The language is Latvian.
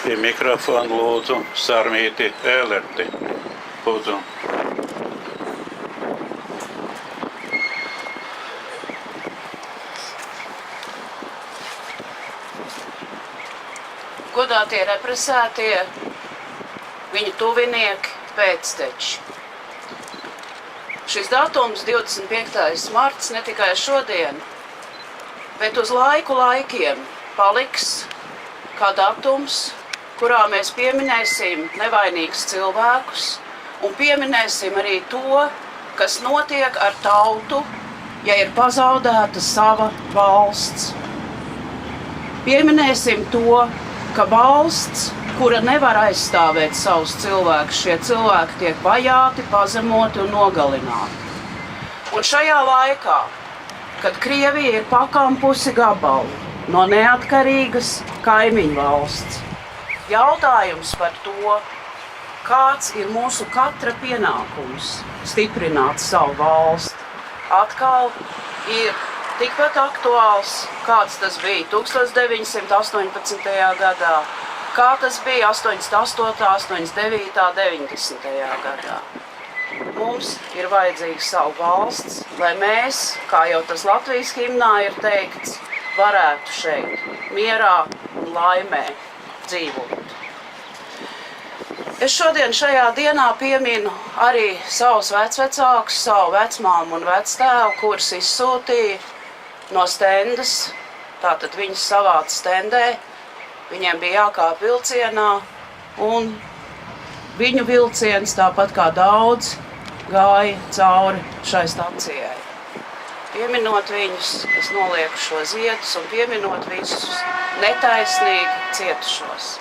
Pie mikrofona lūdzu Sarmīti Ēlerti. Lūdzu. Godātie represētie, viņu tuvinieki, pēcteči. Šis datums, 25. marts, ne tikai šodien, bet uz laikiem paliks kā datums, kurā mēs pieminēsim nevainīgus cilvēkus un pieminēsim arī to, kas notiek ar tautu, ja ir pazaudēta sava valsts. Pieminēsim to, ka valsts, kura nevar aizstāvēt savus cilvēkus, šie cilvēki tiek vajāti, pazemoti un nogalināti. Un šajā laikā, kad Krievija ir pakampusi gabalu no neatkarīgas kaimiņu valsts, jautājums par to, kāds ir mūsu katra pienākums stiprināt savu valsti, atkal ir tikpat aktuāls, kāds tas bija 1918. gadā, kā tas bija 88., 89., 90. gadā. Mums ir vajadzīga savu valsts, lai mēs, kā jau tas Latvijas himnā ir teikts, varētu šeit mierā un laimē dzīvot. Es šodien šajā dienā pieminu arī savus vecvecākus, savu vecmāmu un vectēvu, kurus izsūtīja no stendas, tātad viņus savāca stendē, viņiem bija jākāp vilcienā, un viņu vilciens, tāpat kā daudz, gāja cauri šai stacijai. Pieminot viņus, es nolieku šo ziedus un pieminot visus netaisnīgi cietušos.